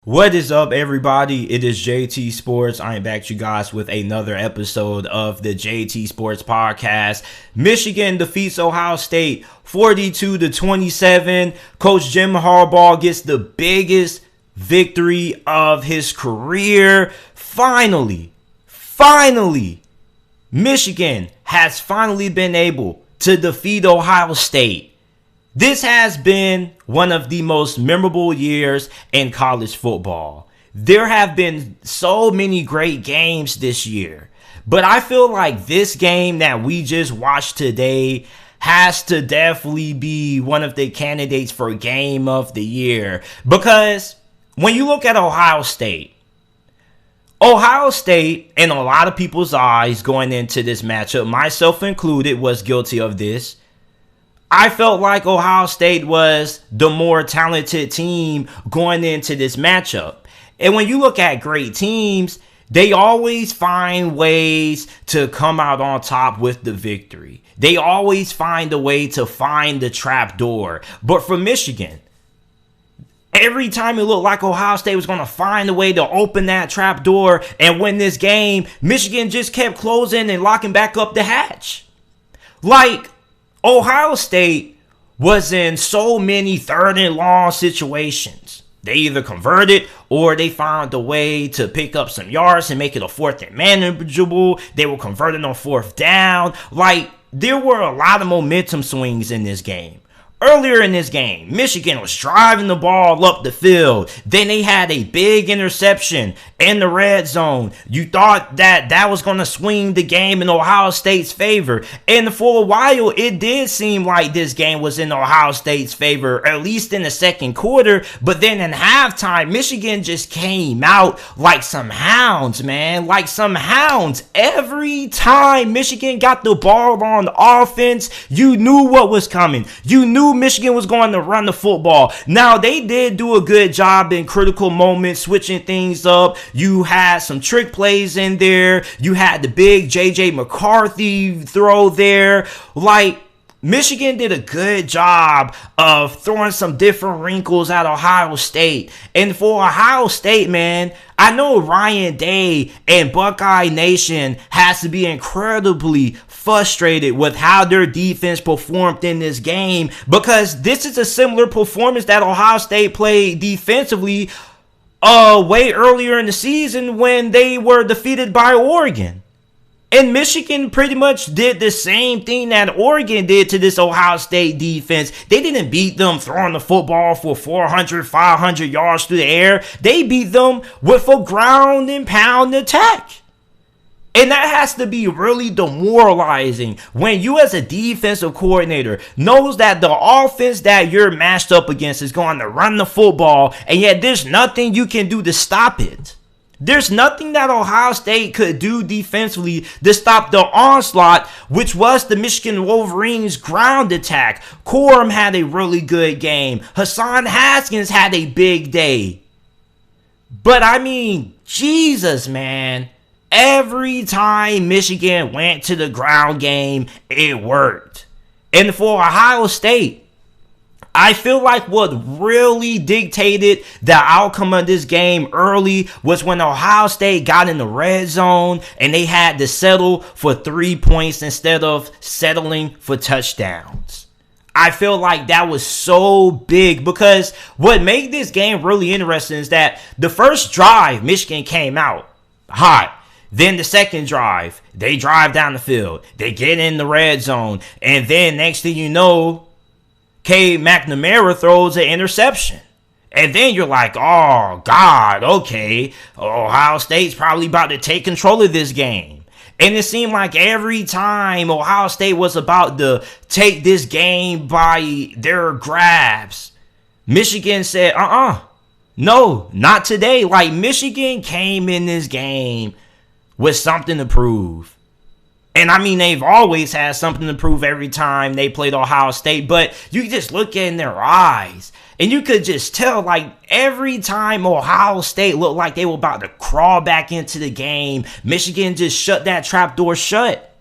What is up, everybody? It is JT Sports. I am back to you guys with another episode of the JT Sports Podcast. Michigan defeats Ohio State 42-27. Coach Jim Harbaugh gets the biggest victory of his career. Finally, Michigan has finally been able to defeat Ohio State. This has been one of the most memorable years in college football. There have been so many great games this year, but I feel like this game that we just watched today has to definitely be one of the candidates for game of the year. Because when you look at Ohio State, in a lot of people's eyes going into this matchup, myself included, was guilty of this. I felt like Ohio State was the more talented team going into this matchup. And when you look at great teams, they always find ways to come out on top with the victory. They always find a way to find the trap door. But for Michigan, every time it looked like Ohio State was going to find a way to open that trap door and win this game, Michigan just kept closing and locking back up the hatch. Like, Ohio State was in so many third and long situations. They either converted or they found a way to pick up some yards and make it a fourth and manageable. They were converting on fourth down. Like, there were a lot of momentum swings in this game. Earlier in this game, Michigan was driving the ball up the field. Then they had a big interception in the red zone. You thought that was going to swing the game in Ohio State's favor. And for a while, it did seem like this game was in Ohio State's favor, at least in the second quarter. But then in halftime, Michigan just came out like some hounds, man. Like some hounds. Every time Michigan got the ball on offense, you knew what was coming. You knew Michigan was going to run the football. Now, they did do a good job in critical moments, switching things up. You had some trick plays in there. You had the big J.J. McCarthy throw there. Like, Michigan did a good job of throwing some different wrinkles at Ohio State. And for Ohio State, man, I know Ryan Day and Buckeye Nation has to be incredibly frustrated with how their defense performed in this game, because this is a similar performance that Ohio State played defensively way earlier in the season when they were defeated by Oregon. And Michigan pretty much did the same thing that Oregon did to this Ohio State defense. They didn't beat them throwing the football for 400, 500 yards through the air. They beat them with a ground and pound attack. And that has to be really demoralizing when you as a defensive coordinator knows that the offense that you're matched up against is going to run the football, and yet there's nothing you can do to stop it. There's nothing that Ohio State could do defensively to stop the onslaught, which was the Michigan Wolverines' ground attack. Corum had a really good game. Hassan Haskins had a big day. But I mean, Jesus, man. Every time Michigan went to the ground game, it worked. And for Ohio State, I feel like what really dictated the outcome of this game early was when Ohio State got in the red zone and they had to settle for 3 points instead of settling for touchdowns. I feel like that was so big, because what made this game really interesting is that the first drive, Michigan came out hot. Then the second drive, they drive down the field. They get in the red zone. And then next thing you know, K. McNamara throws an interception. And then you're like, oh, God, okay. Ohio State's probably about to take control of this game. And it seemed like every time Ohio State was about to take this game by their grabs, Michigan said, no, not today. Like, Michigan came in this game with something to prove. And I mean, they've always had something to prove every time they played Ohio State, but you just look in their eyes and you could just tell, like, every time Ohio State looked like they were about to crawl back into the game, Michigan just shut that trap door shut.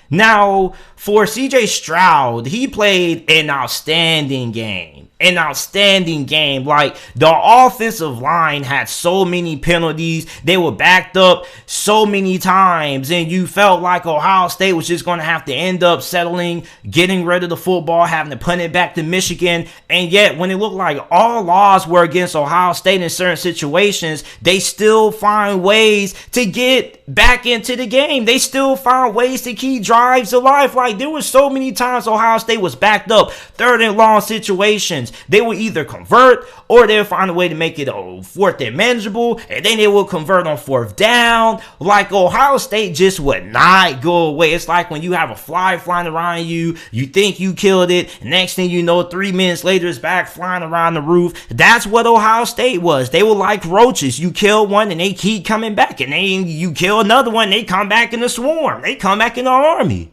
Now, for CJ Stroud, he played an outstanding game. an outstanding game. Like, the offensive line had so many penalties. They were backed up so many times, and you felt like Ohio State was just going to have to end up settling, getting rid of the football, having to punt it back to Michigan. And yet, when it looked like all odds were against Ohio State in certain situations, they still find ways to get back into the game. They still find ways to keep drives alive. Like, there were so many times Ohio State was backed up, third and long situations. They would either convert or they would find a way to make it a fourth and manageable, and then they would convert on fourth down. Like, Ohio State just would not go away. It's like when you have a fly flying around you, you think you killed it, and next thing you know, 3 minutes later, it's back flying around the roof. That's what Ohio State was. They were like roaches. You kill one, and they keep coming back, and then you kill another one, they come back in the swarm. They come back in the army.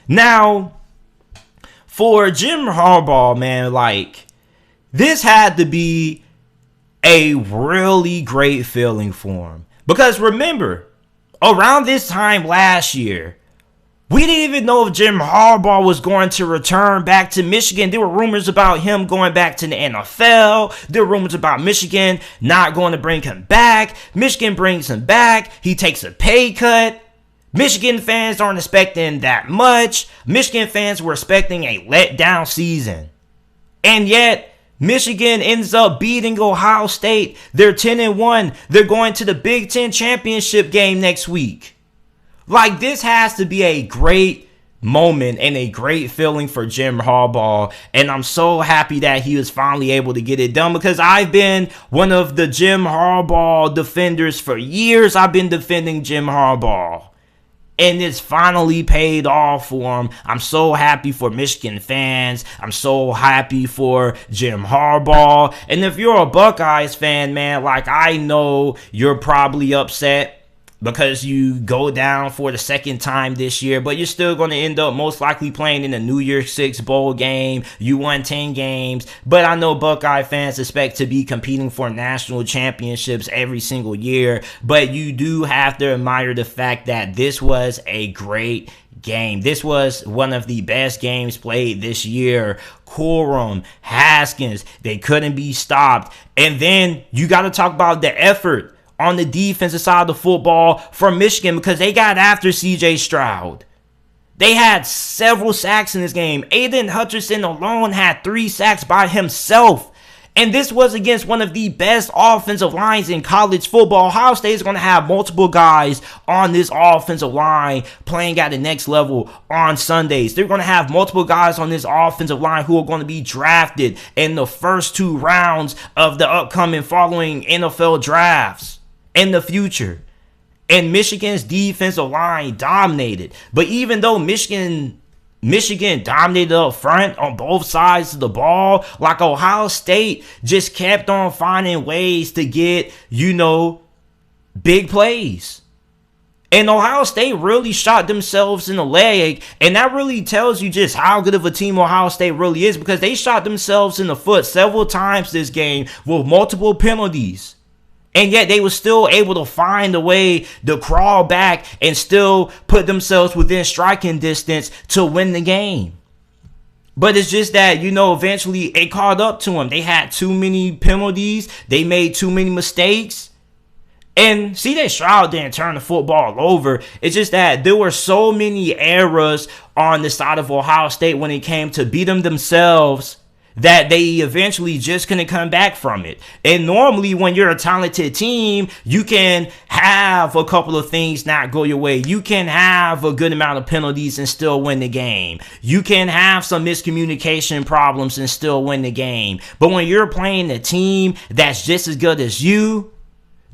Now, for Jim Harbaugh, man, like, this had to be a really great feeling for him. Because remember, around this time last year, we didn't even know if Jim Harbaugh was going to return back to Michigan. There were rumors about him going back to the NFL. There were rumors about Michigan not going to bring him back. Michigan brings him back. He takes a pay cut. Michigan fans aren't expecting that much. Michigan fans were expecting a letdown season. And yet, Michigan ends up beating Ohio State. They're 10-1. They're going to the Big Ten championship game next week. Like, this has to be a great moment and a great feeling for Jim Harbaugh. And I'm so happy that he was finally able to get it done, because I've been one of the Jim Harbaugh defenders for years. I've been defending Jim Harbaugh. And it's finally paid off for him. I'm so happy for Michigan fans. I'm so happy for Jim Harbaugh. And if you're a Buckeyes fan, man, like, I know you're probably upset because you go down for the second time this year, but you're still going to end up most likely playing in the New Year's Six bowl game. You won 10 games, but I know Buckeye fans expect to be competing for national championships every single year, but you do have to admire the fact that this was a great game. This was one of the best games played this year. Corum, Haskins, they couldn't be stopped. And then you got to talk about the effort on the defensive side of the football for Michigan, because they got after CJ Stroud. They had several sacks in this game. Aiden Hutchinson alone had 3 sacks by himself. And this was against one of the best offensive lines in college football. Ohio State is going to have multiple guys on this offensive line playing at the next level on Sundays. They're going to have multiple guys on this offensive line who are going to be drafted in the first 2 rounds of the upcoming following NFL drafts in the future. And Michigan's defensive line dominated. But even though Michigan dominated up front on both sides of the ball, like, Ohio State just kept on finding ways to get, big plays. And Ohio State really shot themselves in the leg, and that really tells you just how good of a team Ohio State really is, because they shot themselves in the foot several times this game with multiple penalties. And yet they were still able to find a way to crawl back and still put themselves within striking distance to win the game. But it's just that, eventually it caught up to them. They had too many penalties. They made too many mistakes. And CJ Stroud didn't turn the football over. It's just that there were so many errors on the side of Ohio State when it came to beat them themselves that they eventually just couldn't come back from it. And normally when you're a talented team, you can have a couple of things not go your way. You can have a good amount of penalties and still win the game. You can have some miscommunication problems and still win the game. But when you're playing a team that's just as good as you,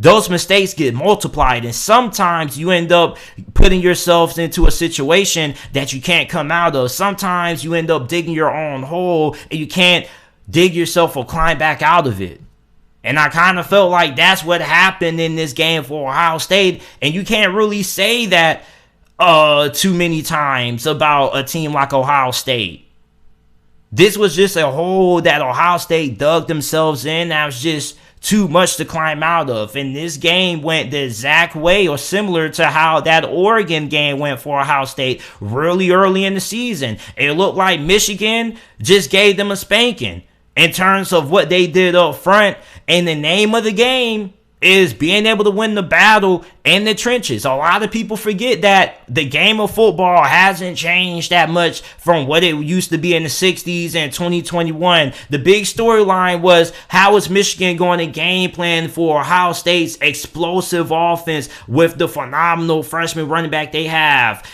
those mistakes get multiplied, and sometimes you end up putting yourselves into a situation that you can't come out of. Sometimes you end up digging your own hole and you can't dig yourself or climb back out of it. And I kind of felt like that's what happened in this game for Ohio State, and you can't really say that too many times about a team like Ohio State. This was just a hole that Ohio State dug themselves in. That was just too much to climb out of. And this game went the exact way, or similar to how that Oregon game went for Ohio State really early in the season. It looked like Michigan just gave them a spanking. in terms of what they did up front. And the name of the game is being able to win the battle in the trenches. A lot of people forget that the game of football hasn't changed that much from what it used to be in the 60s and 2021. The big storyline was, how is Michigan going to game plan for Ohio State's explosive offense with the phenomenal freshman running back they have,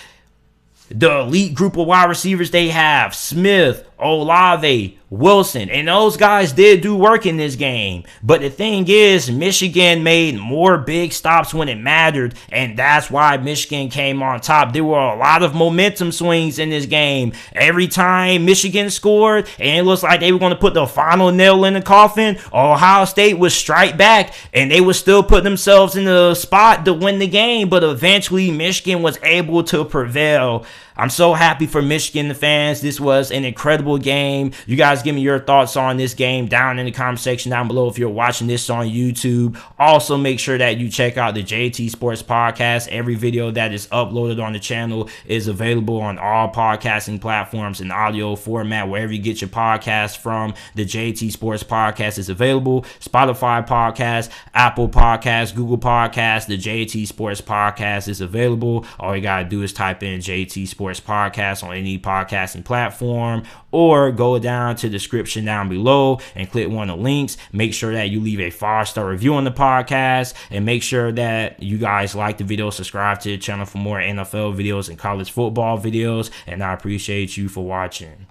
the elite group of wide receivers they have, Smith, Olave, Wilson, and those guys did do work in this game. But the thing is, Michigan made more big stops when it mattered, and that's why Michigan came on top. There were a lot of momentum swings in this game. Every time Michigan scored, and it looks like they were going to put the final nail in the coffin, Ohio State would strike back, and they would still put themselves in the spot to win the game. But eventually, Michigan was able to prevail. I'm so happy for Michigan fans. This was an incredible game. You guys give me your thoughts on this game down in the comment section down below if you're watching this on YouTube. Also, make sure that you check out the JT Sports Podcast. Every video that is uploaded on the channel is available on all podcasting platforms in audio format. Wherever you get your podcast from, the JT Sports Podcast is available. Spotify Podcast, Apple Podcast, Google Podcast, the JT Sports Podcast is available. All you got to do is type in JT Sports Podcast on any podcasting platform, or go down to the description down below and click one of the links. Make sure that you leave a 5-star review on the podcast, and make sure that you guys like the video, subscribe to the channel for more NFL videos and college football videos, and I appreciate you for watching.